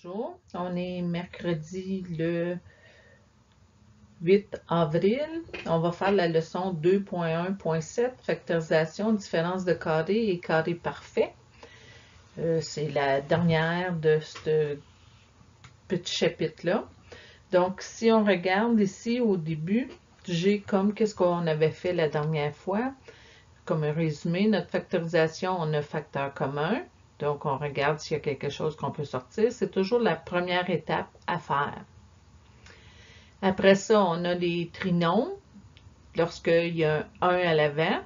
Bonjour, on est mercredi le 8 avril. On va faire la leçon 2.1.7, factorisation, différence de carré et carré parfait. C'est la dernière de ce petit chapitre-là. Donc, si on regarde ici au début, j'ai comme qu'est-ce qu'on avait fait la dernière fois. Comme un résumé, notre factorisation, on a facteur commun. Donc, on regarde s'il y a quelque chose qu'on peut sortir. C'est toujours la première étape à faire. Après ça, on a les trinômes, lorsqu'il y a un 1 à l'avant.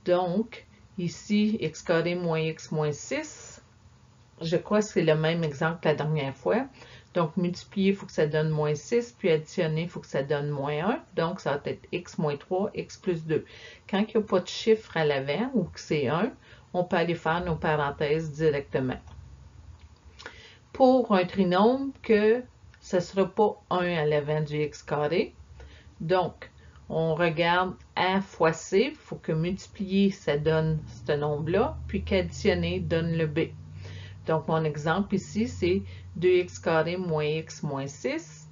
Donc, ici, x carré moins x moins 6. Je crois que c'est le même exemple que la dernière fois. Donc, multiplier, il faut que ça donne moins 6, puis additionner, il faut que ça donne moins 1. Donc, ça va être x moins 3, x plus 2. Quand il n'y a pas de chiffre à l'avant, ou que c'est 1, on peut aller faire nos parenthèses directement. Pour un trinôme, que ce ne sera pas 1 à l'avant du x carré. Donc, on regarde A fois C, il faut que multiplier, ça donne ce nombre-là, puis qu'additionner donne le B. Donc, mon exemple ici, c'est 2x carré moins x moins 6.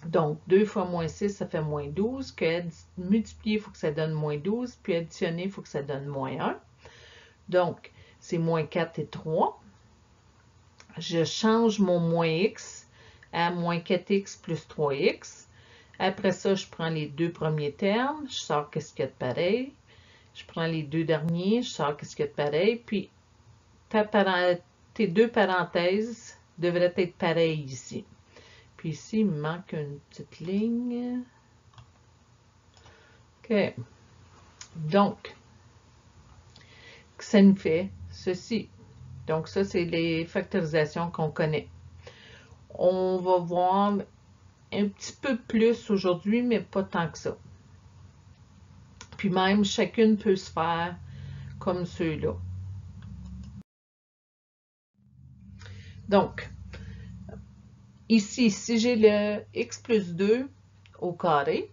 Donc, 2 fois moins 6, ça fait moins 12. Que multiplier, il faut que ça donne moins 12, puis additionner, il faut que ça donne moins 1. Donc, c'est moins 4 et 3. Je change mon moins x à moins 4x plus 3x. Après ça, je prends les deux premiers termes, je sors qu'est-ce qu'il y a de pareil. Je prends les deux derniers, je sors qu'est-ce qu'il y a de pareil. Puis, tes deux parenthèses devraient être pareilles ici. Puis ici, il me manque une petite ligne. OK. Donc, ça nous fait ceci. Donc, ça, c'est les factorisations qu'on connaît. On va voir un petit peu plus aujourd'hui, mais pas tant que ça. Puis même, chacune peut se faire comme ceux-là. Donc, ici, si j'ai le x plus 2 au carré,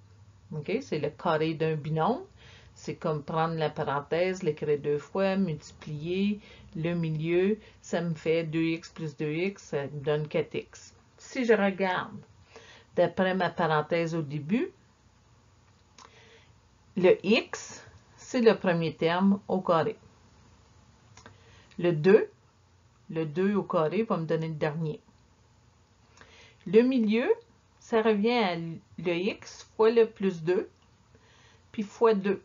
okay, c'est le carré d'un binôme, c'est comme prendre la parenthèse, l'écrire deux fois, multiplier le milieu, ça me fait 2x plus 2x, ça me donne 4x. Si je regarde d'après ma parenthèse au début, le x, c'est le premier terme au carré. Le 2 au carré va me donner le dernier. Le milieu, ça revient à le x fois le plus 2, puis fois 2.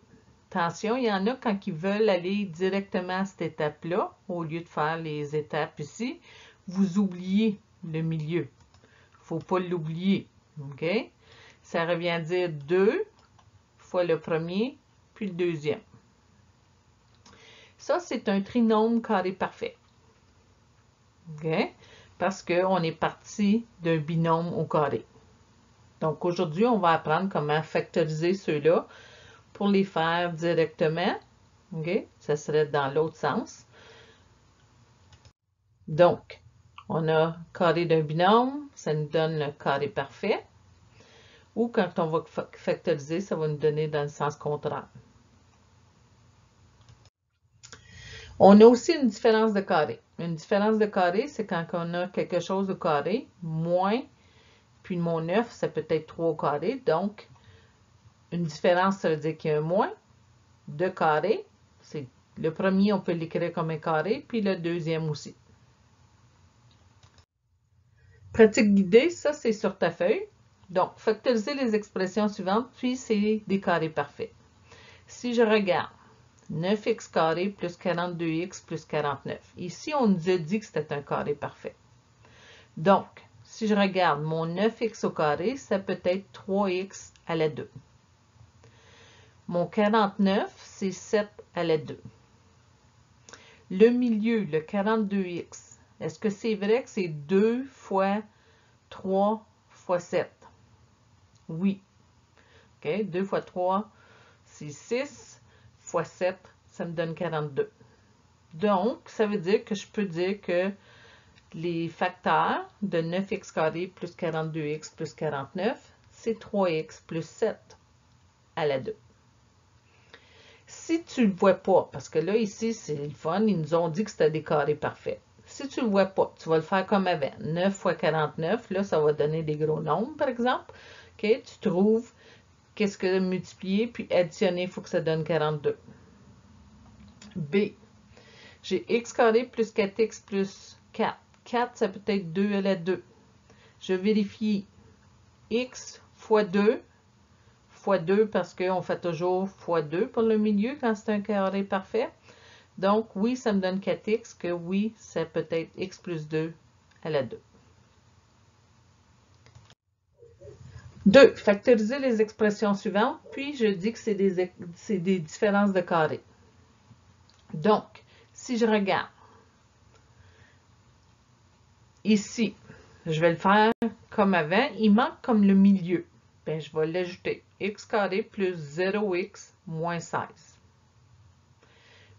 Attention, il y en a quand ils veulent aller directement à cette étape-là, au lieu de faire les étapes ici, vous oubliez le milieu. Il ne faut pas l'oublier. OK? Ça revient à dire 2 fois le premier, puis le deuxième. Ça, c'est un trinôme carré parfait. OK? Parce qu'on est parti d'un binôme au carré. Donc, aujourd'hui, on va apprendre comment factoriser ceux-là pour les faire directement. OK? Ça serait dans l'autre sens. Donc, on a carré d'un binôme, ça nous donne le carré parfait. Ou quand on va factoriser, ça va nous donner dans le sens contraire. On a aussi une différence de carré. Une différence de carré, c'est quand on a quelque chose au carré, moins, puis mon 9, ça peut être 3 au carré. Donc, une différence, ça veut dire qu'il y a un moins de carré. C'est le premier, on peut l'écrire comme un carré, puis le deuxième aussi. Pratique guidée, ça c'est sur ta feuille. Donc, factoriser les expressions suivantes, puis c'est des carrés parfaits. Si je regarde 9x carré plus 42x plus 49. Ici, on nous a dit que c'était un carré parfait. Donc, si je regarde mon 9x au carré, ça peut être 3x à la 2. Mon 49, c'est 7 à la 2. Le milieu, le 42x, est-ce que c'est vrai que c'est 2 fois 3 fois 7? Oui. OK? 2 fois 3, c'est 6 fois 7, ça me donne 42. Donc, ça veut dire que je peux dire que les facteurs de 9x carré plus 42x plus 49, c'est 3x plus 7 à la 2. Si tu ne le vois pas, parce que là, ici, c'est le fun, ils nous ont dit que c'était des carrés parfaits. si tu ne le vois pas, tu vas le faire comme avant. 9 fois 49, là, ça va donner des gros nombres, par exemple. OK? Tu trouves qu'est-ce que multiplier, puis additionner, il faut que ça donne 42. B. J'ai x carré plus 4x plus 4. 4, ça peut être 2 à la 2. Je vérifie x fois 2 parce qu'on fait toujours fois 2 pour le milieu quand c'est un carré parfait. Donc, oui, ça me donne 4x, que oui, ça peut être x plus 2 à la 2. 2. Factoriser les expressions suivantes, puis je dis que c'est des différences de carré. Donc, si je regarde ici, je vais le faire comme avant, il manque comme le milieu. Bien, je vais l'ajouter. X carré plus 0x moins 16.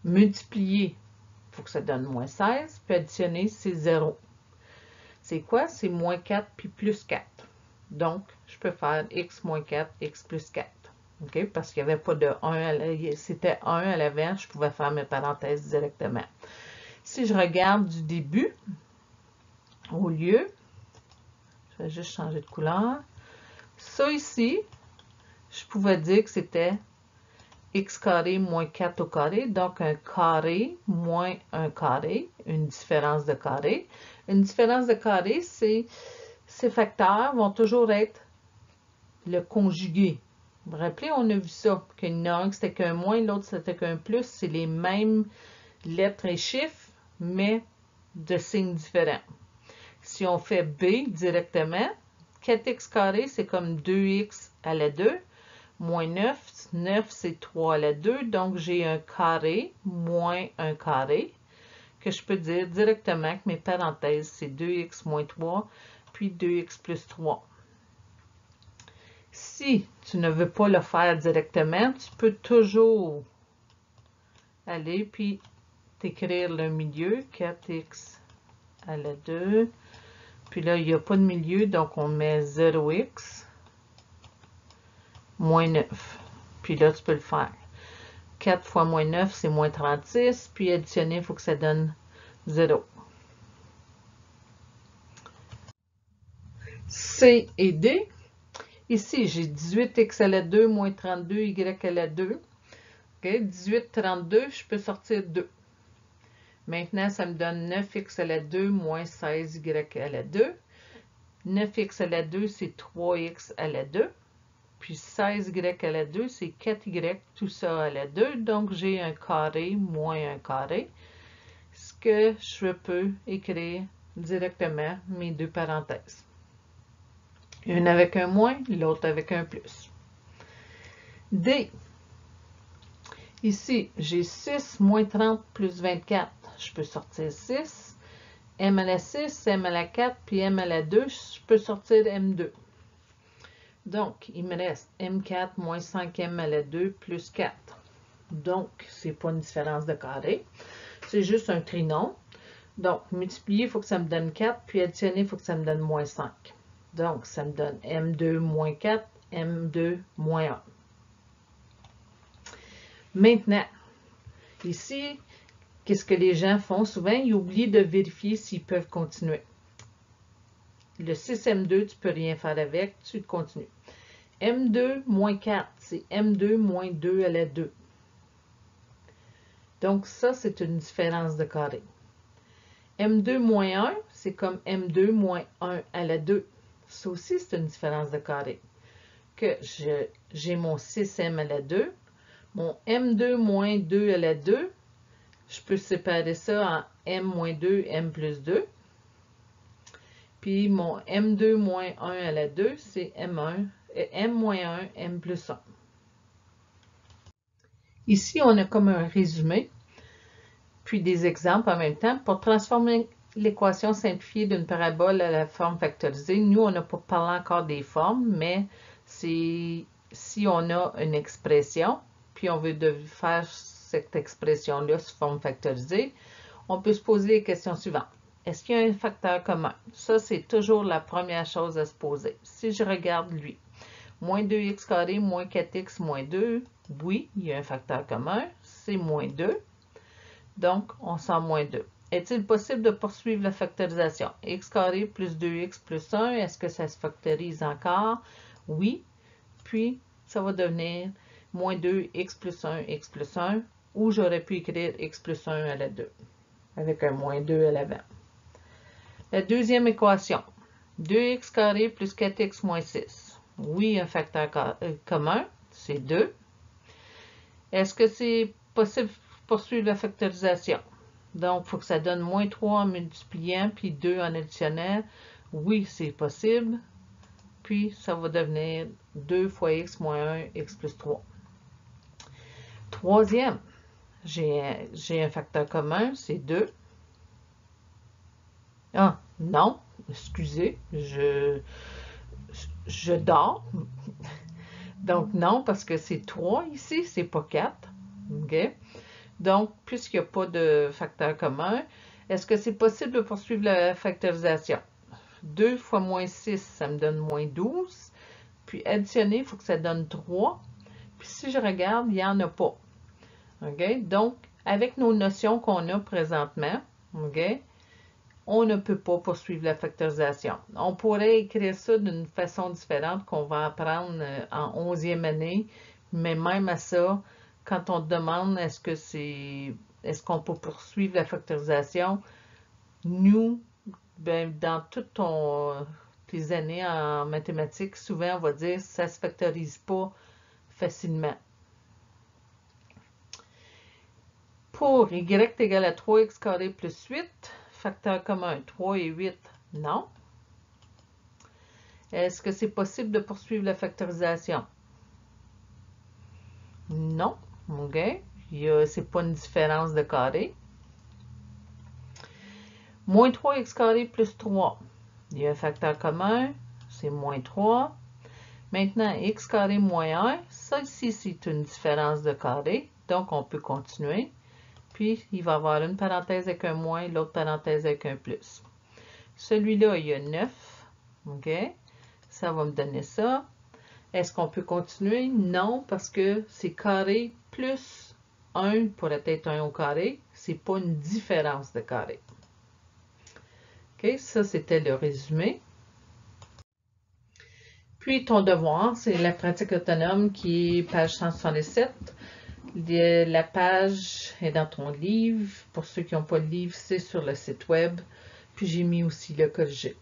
Multiplier, il faut que ça donne moins 16, puis additionner, c'est 0. C'est quoi? C'est moins 4 puis plus 4. Donc, je peux faire x moins 4, x plus 4. OK? Parce qu'il n'y avait pas de 1, c'était 1 à l'avant, je pouvais faire mes parenthèses directement. Si je regarde du début, au lieu, je vais juste changer de couleur. Ça ici, je pouvais dire que c'était x carré moins 4 au carré, donc un carré moins un carré, une différence de carré. Une différence de carré, ces facteurs vont toujours être le conjugué. Vous vous rappelez, on a vu ça, qu'il y en a un qui c'était qu'un moins, l'autre c'était qu'un plus, c'est les mêmes lettres et chiffres, mais de signes différents. Si on fait B directement, 4x carré, c'est comme 2x à la 2, moins 9, 9 c'est 3 à la 2, donc j'ai un carré moins un carré, que je peux dire directement que mes parenthèses, c'est 2x moins 3, puis 2x plus 3. Si tu ne veux pas le faire directement, tu peux toujours aller puis t'écrire le milieu, 4x à la 2. Puis là, il n'y a pas de milieu, donc on met 0x moins 9. Puis là, tu peux le faire. 4 fois moins 9, c'est moins 36. Puis additionner, il faut que ça donne 0. C et D. Ici, j'ai 18x à la 2 moins 32y à la 2. Okay? 18, 32, je peux sortir 2. Maintenant, ça me donne 9x à la 2 moins 16y à la 2. 9x à la 2, c'est 3x à la 2. Puis 16y à la 2, c'est 4y, tout ça à la 2. Donc, j'ai un carré moins un carré. Ce que je peux écrire directement mes deux parenthèses. Une avec un moins, l'autre avec un plus. D. Ici, j'ai 6 moins 30 plus 24. Je peux sortir 6. M à la 6, M à la 4, puis M à la 2, je peux sortir M2. Donc, il me reste M4 moins 5M à la 2 plus 4. Donc, ce n'est pas une différence de carré. C'est juste un trinom. Donc, multiplier, il faut que ça me donne 4, puis additionner, il faut que ça me donne moins 5. Donc, ça me donne M2 moins 4, M2 moins 1. Maintenant, ici, qu'est-ce que les gens font souvent? Ils oublient de vérifier s'ils peuvent continuer. Le 6M2, tu ne peux rien faire avec, tu continues. M2 moins 4, c'est M2 moins 2 à la 2. Donc, ça, c'est une différence de carré. M2 moins 1, c'est comme M2 moins 1 à la 2. Ça aussi, c'est une différence de carré. Que j'ai mon 6M à la 2. Mon M2 moins 2 à la 2, je peux séparer ça en M moins 2, M plus 2. Puis mon M2 moins 1 à la 2, c'est M1, M moins 1, M plus 1. Ici, on a comme un résumé, puis des exemples en même temps. Pour transformer l'équation simplifiée d'une parabole à la forme factorisée, nous, on n'a pas parlé encore des formes, mais si on a une expression, puis on veut faire cette expression-là sous forme factorisée, on peut se poser les questions suivantes. Est-ce qu'il y a un facteur commun? Ça, c'est toujours la première chose à se poser. Si je regarde lui, moins 2x carré, moins 4x, moins 2, oui, il y a un facteur commun, c'est moins 2. Donc, on sort moins 2. est-il possible de poursuivre la factorisation? X carré plus 2x plus 1, est-ce que ça se factorise encore? Oui. Puis, ça va devenir moins 2x plus 1, x plus 1, ou j'aurais pu écrire x plus 1 à la 2, avec un moins 2 à l'avant. La deuxième équation, 2x carré plus 4x moins 6. Oui, un facteur commun, c'est 2. Est-ce que c'est possible de poursuivre la factorisation? Donc, il faut que ça donne moins 3 en multipliant, puis 2 en additionnant. Oui, c'est possible. Puis, ça va devenir 2 fois x moins 1, x plus 3. Troisième, j'ai un facteur commun, c'est 2. Ah, non, excusez, je dors. Donc, non, parce que c'est 3 ici, c'est pas 4. OK? Donc, puisqu'il n'y a pas de facteur commun, est-ce que c'est possible de poursuivre la factorisation? 2 fois moins 6, ça me donne moins 12. Puis additionner, il faut que ça donne 3. Puis si je regarde, il n'y en a pas. OK? Donc, avec nos notions qu'on a présentement, OK, on ne peut pas poursuivre la factorisation. On pourrait écrire ça d'une façon différente qu'on va apprendre en 11e année, mais même à ça, quand on te demande est-ce qu'on peut poursuivre la factorisation, nous, ben, dans toutes tes années en mathématiques, souvent on va dire que ça ne se factorise pas facilement. Pour y égale à 3x carré plus 8, facteur commun 3 et 8, non. Est-ce que c'est possible de poursuivre la factorisation? Non. OK. C'est pas une différence de carré. Moins 3x carré plus 3. Il y a un facteur commun, c'est moins 3. Maintenant, x carré moins 1, ça ici, c'est une différence de carré. Donc, on peut continuer. Puis, il va y avoir une parenthèse avec un moins, l'autre parenthèse avec un plus. Celui-là, il y a 9. OK? Ça va me donner ça. Est-ce qu'on peut continuer? Non, parce que c'est carré plus 1 pourrait être 1 au carré. C'est pas une différence de carré. OK? Ça, c'était le résumé. Puis, ton devoir, c'est la pratique autonome qui est page 167. La page est dans ton livre. Pour ceux qui n'ont pas le livre, c'est sur le site web. Puis, j'ai mis aussi le corrigé.